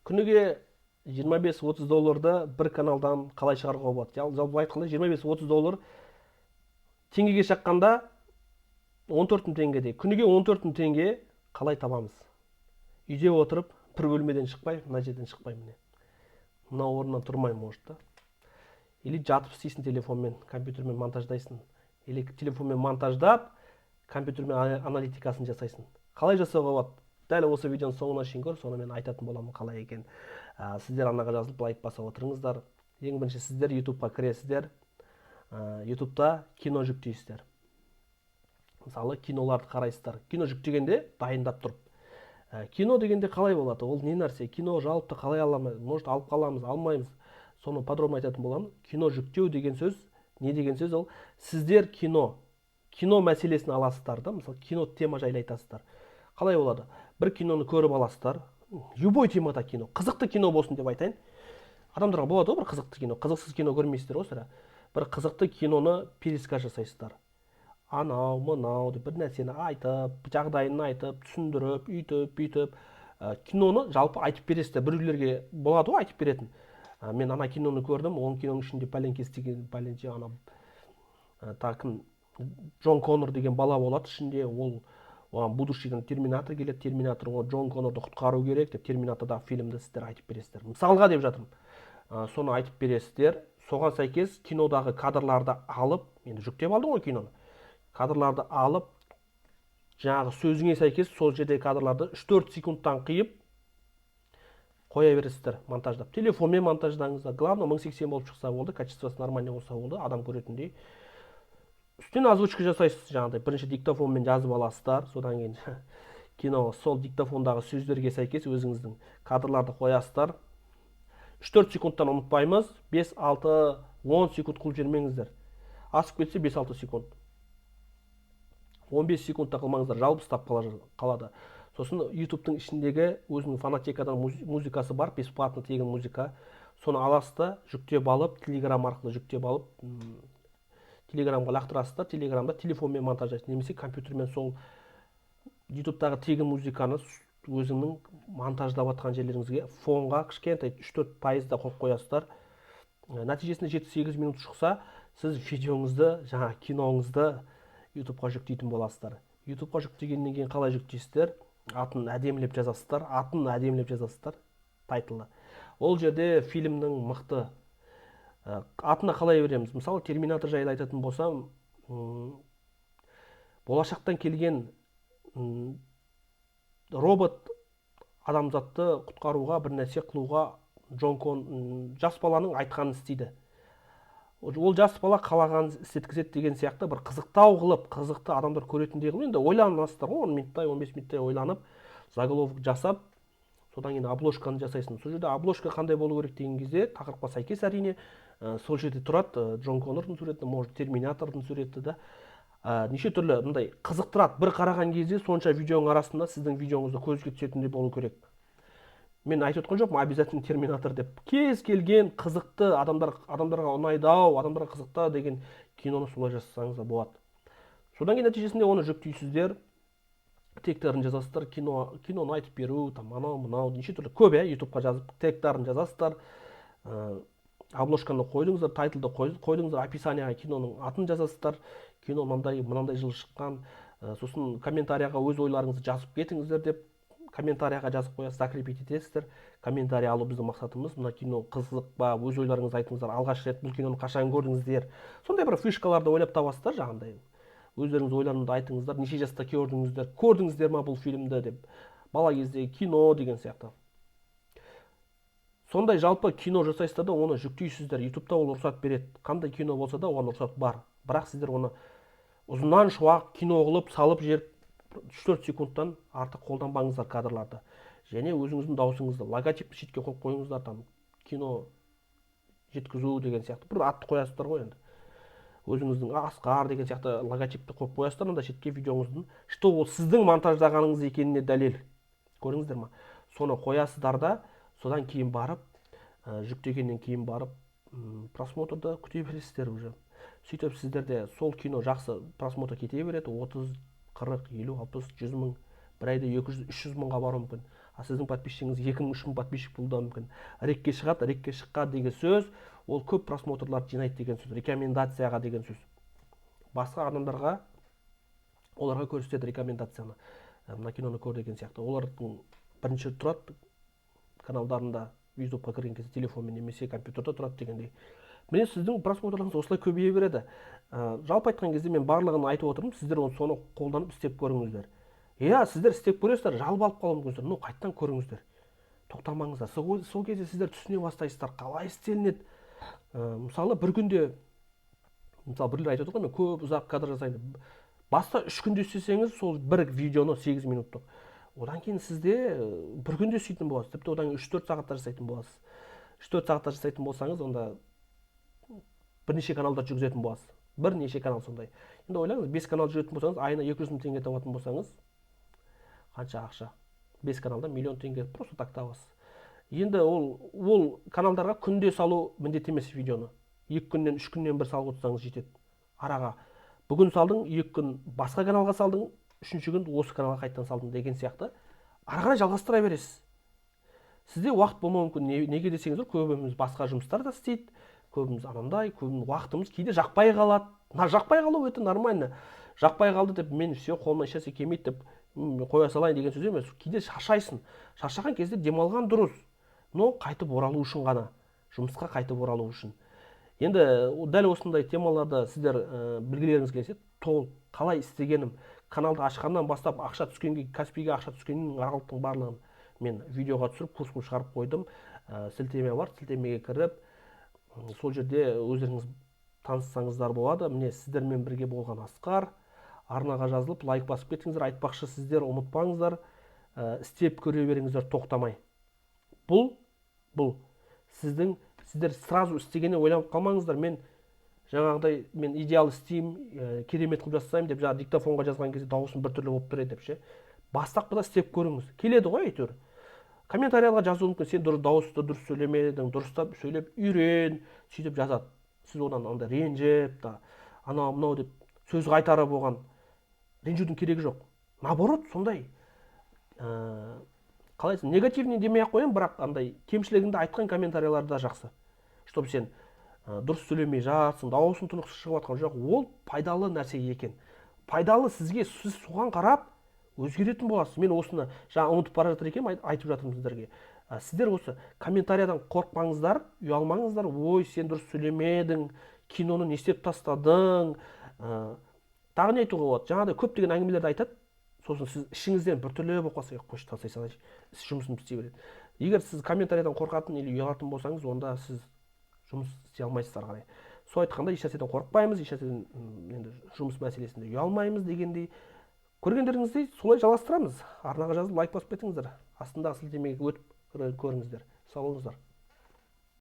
күніге 25-30 долларды бір каналдан қалай шығаруға болады? Жалпы айтқанда 25-30 доллар теңгеге шаққанда 14 мың теңгедей. Күніге 14 мың теңге қалай табамыз? Үйде отырып, бір бөлмеден шықпай, мына жерден шықпай міне. Мына орнынан тұрмай может да. Или жатып істейсің телефонмен, компьютермен монтаждайсың. Или телефонмен монтаждап, компьютермен аналитикасын жасайсың. Қалай жасауға болады? Дәл осы видеоның соңына шейін көр, соны мен айтатын боламын қалай екен. Сіздер анаға жазылып лайк баса отырыңыздар. Ең бірінші сіздер YouTube-ға кіресіздер. YouTube-та кино жүктейсіздер. Мысалы, киноларды қарайсыздар. Кино жүктегенде дайындап тұрып. Кино дегенде қалай болады? Ол не нәрсе? Кино жалпы қалай аламыз? Может, алып қаламыз, алмаймыз. Соны подробно айтатын боламын. Кино жүктеу деген сөз, не деген сөз ол? Сіздер кино мәселесін аласыздар да, мысалы кино тема жайлы айтасыздар. Қалай болады? Бір киноны көріп аласыздар. Любой темада кино, қызықты кино болсын деп айтайын. Адамдарға болады ғой бір қызықты кино, қызықсыз кино көрмейсіздер ғой сірә. Бір қызықты киноны пересказ жасайсыздар. Анау, мынау деп бір нәрсені айтып, жағдайын айтып, түсіндіріп, үйтіп, киноны жалпы айтып бересіздер. Біреулерге болады ғой айтып беретін. Мен ана киноны көрдім, оның киноның ішінде пәленше пәленше ана кім Джон Коннор деген бала болады ішінде, ол оған будущийдан терминатор келеді, терминатор ол Джон Коннорды құтқару керек деп терминатордағы фильмді сіздер айтып бересіздер. Мысалға деп жатырмын. Соны айтып бересіздер. Соған сәйкес кинодағы кадрларды алып, енді жүктеп алдың ғой киноны. Кадрларды алып, жаңағы сөзіңе сәйкес сол жердегі кадрларды 3-4 секундтан қиып қоя бересіздер монтаждап. Телефонмен монтаждаңыздар. Главное 1080 болып шықса болды, качествосы нормальный болса болды, адам көретіндей. Үстіне озвучка жасайсыз, жаңағыдай бірінші диктофонмен жазып аласыздар, содан кейін кино сол диктофондағы сөздерге сәйкес өзіңіздің кадрларды қоясыздар. 3-4 секундтан ұмытпаймыз, 5, 6, 10 секунд қылып жүрмеңіздер. Асып кетсе 5-6 секунд. 15 секундта қылмаңыздар, жалбыстап қалады. Сосын YouTube-тың ішіндегі өзінің фонотекадан музыкасы бар, бесплатно тегін музыка. Соны аласыздар, жүктеп алып, Telegram арқылы жүктеп алып, Telegramға лақтырасыздар, Telegramда телефонмен монтаждайсыз, немесе компьютермен сол YouTube-тағы тегін музыканы өзіңнің монтаждап жатқан жерлеріңізге фонға кішкентай 3-4% қойып қоясыздар. Нәтижесінде 7-8 минут шықса, сіз видеоңызды, жаңа киноңызды YouTube-ға жүктейтін боласыздар. YouTube-ға жүктегеннен кейін қалай жүктейсіздер? Атын әдемілеп жазасыздар, тайтлы. Ол жерде фильмнің мықты атына қалай береміз? Мысалы, терминатор жайлы айтатын болсам, болашақтан келген робот адамзатты құтқаруға, бір нәрсе қылуға жас баланың айтқанын істейді. Ол жас бала қалаған істеткізеді деген сияқты бір қызықтау қылып, қызықты адамдар көретіндей қылып, енді ойланасыздар ғой, 10 минуттай, 15 минуттай ойланып, заголовок жасап, содан кейін обложканы жасайсың. Сол жерде обложка қандай болу керек деген кезде, тақырыпқа сәйкес әрине, сол жерде тұрады Джон Коннордың суреті, может терминатордың суреті да. Неше түрлі мындай қызықтырады. Bir қараған кезде сонша видеоның арасында сіздің видеоңызды көзге түсетіндей болу керек. Мен айтып отқан жоқпын, обязательно терминатор деп. Кез келген қызықты адамдарға ұнайды-ау, адамдарға қызықты деген киноны солай жасасаңыз да болады. Содан кейін нәтижесінде оны жүктейсіздер, тегтерін жазасыздар, киноны айтып беру, там анау, неше түрлі көп, YouTube-қа жазып, тегтерін жазасыздар, обложканы қойдыңыздар, тайтлды қойдыңыздар, описанияға киноның атын жазасыздар, кино мынандай жылы шыққан, сосын комментарияға өз ойларыңызды жазып кетіңіздер деп, комментарияға жазып қоясыз, закрепить етесіздер. Комментарий алу біздің мақсатымыз. Мына кино қызық ба, өз ойларыңызды айтыңыздар, алғаш рет бұл киноны қашан көрдіңіздер. Сондай бір фишкаларды ойлап табасыздар жаңағындай. Өздеріңіз ойларыңызды айтыңыздар, неше жаста көрдіңіздер ма бұл фильмді деп. Бала кезде кино деген сияқты. Сондай жалпы кино жасайсыздар да, оны жүктейсіздер. YouTube-та ол рұқсат береді. Қандай кино болса да, оған рұқсат бар. Бірақ сіздер оны ұзыннан шуақ кино қылып, салып жіберіп 3-4 секундтан артық қолданбаңыздар кадрларды. Және өзіңіздің даусыңызды логотипті шетке қойып қойыңыздар, там кино жеткізу деген сияқты. Бір атты қоясыздар ғой енді. Өзіңіздің Асқар деген сияқты логотипті қойып қоясыздар, онда шетке видеоңыздың, что ол сіздің монтаждағаныңыз екеніне дәлел. Көрдіңіздер ма? Соны қоясыздар да, содан кейін барып, жүктегеннен кейін барып, просмотрды күте бересіздер уже. Сөйтіп сіздерде сол кино жақсы просмотр кете береді, 30, 40, 50, 60, 100 мың, бір айда 200-300 мыңға бару мүмкін. А сіздің подписчигіңіз 2000-3000 подписчик болуы да мүмкін. Рекке шығады, рекке шыққа деген сөз, ол көп просмотрларды жинайды деген сөз, рекомендацияға деген сөз. Басқа адамдарға оларға көрсетеді рекомендацияны. Мына киноны көр деген сияқты. Олардың бірінші тұрады каналдарында YouTube-қа кірген кезде телефонмен немесе компьютерде тұрады дегендей. Міне сіздің просмотрларыңыз осылай көбейе береді. Жалпы айтқан кезде мен барлығын айтып отырмын, сіздер соны қолданып істеп көріңіздер. Иә, сіздер істеп көресіздер, жалып алып қалуы мүмкінсіздер, но қайттан көріңіздер. Тоқтамаңыздар. Сол кезде сіздер түсіне бастайсыздар, қалай істелінеді. Мысалы бір күнде, мысалы біреулер айтады ғой, мен көп ұзақ кадр жасаймын. Баста 3 күнде істесеңіз, сол бір видеоны 8 минуттық. Одан кейін сізде бір күнде істейтін боласыз. Тіпті одан 3-4 сағатта жасайтын боласыз. 3-4 сағатта жасайтын болсаңыз, онда бірнеше каналдар жүргізетін боласыз. Бірнеше канал сондай. Енді ойлаңыз, 5 канал жүретін болсаңыз, айына 200 мың теңге табатын болсаңыз, қанша ақша? 5 каналда миллион теңге просто так табасыз. Енді ол каналдарға күнде салу міндет емес видеоны. 2 күннен 3 күннен бір салып отырсаңыз жетеді. Араға бүгін салдың, 2 күн басқа каналға салдың, 3-ші күн осы каналға қайттан салдың деген сияқты. Ары қарай жалғастыра бересіз. Сізде уақыт болмауы мүмкін. Неге десеңіздер, көбіміз басқа жұмыстар да істейді. Көбіміз анандай, көбіміз уақытымыз кейде жақпай қалады. Жақпай қалу өте нормально. Жақпай қалды деп мен все қолымнан ешнәрсе келмейді деп қоя салайын деген сөз емес. Кейде шаршайсың. Шаршаған кезде демалған дұрыс. Но қайтып оралу үшін ғана. Жұмысқа қайтып оралу үшін. Енді дәл осындай темаларда сіздер білгілеріңіз келсе, қалай істегенім, каналды ашқаннан бастап ақша түскенге, Каспиге ақша түскеннің аралықтың барлығын мен видеоға түсіріп, курсымды шығарып қойдым. Сілтеме бар, сілтемеге кіріп, сол жерде өздеріңіз таныссаңыздар болады. Міне сіздермен бірге болған Асқар. Арнаға жазылып, лайк басып кетіңіздер. Айтпақшы, сіздер ұмытпаңыздар, істеп көре беріңіздер тоқтамай. Бұл сіздер сразу істегенде ойланып қалмаңыздар. Мен жаңағыдай мен идеал істеймін, керемет қылып жасаймын деп, жаңа диктофонға жазған кезде дауысым біртүрлі болып тұрады деп ше. Бастапқыда істеп көріңіз. Келеді ғой әйтеуір. Комментарияларға жазуы мүмкін, сен дауысты дұрыс сөйлемедің, дұрыстап сөйлеп үйрен, сөйтіп жазады. Сіз одан андай ренжіп та, анау мынау деп сөз қайтарып оған ренжудің керегі жоқ. Наоборот, сондай қалай негативный демей ақ қояйын, бірақ андай кемшілігіңді айтқан комментарияларда жақсы. Чтобы сен дұрыс сөйлемей жатсың, дауысың тұнықсыз шығып жатқан жоқ, ол пайдалы нәрсе екен. Пайдалы сізге, сіз соған қарап өзгеретін боласыз. Мен осыны жаңа ұмытып бара жатыр екенмін, айтып жатырмын сіздерге. Сіздер осы комментариядан қорықпаңыздар, ұялмаңыздар. Ой, сен дұрыс сөйлемедің, киноны не істеп тастадың. Тағы не айтуға болады? Жаңағыдай көптеген әңгімелерді айтады. Сосын сіз ішіңізден біртүрлі болып қалса, қойшы тастай салайыншы, іс жұмысын істей береді. Егер сіз комментариядан қорқатын или ұялатын болсаңыз, онда сіз жұмыс істей алмайсыз ары қарай. Сол айтқанда ешнәрседен қорықпаймыз, ешнәрседен енді жұмыс мәселесінде ұялмаймыз дегендей. Көргендеріңіздей солай жалғастырамыз. Арнаға жазып лайк басып кетіңіздер. Астындағы сілтемеге өтіп көріңіздер. Сау болыңыздар.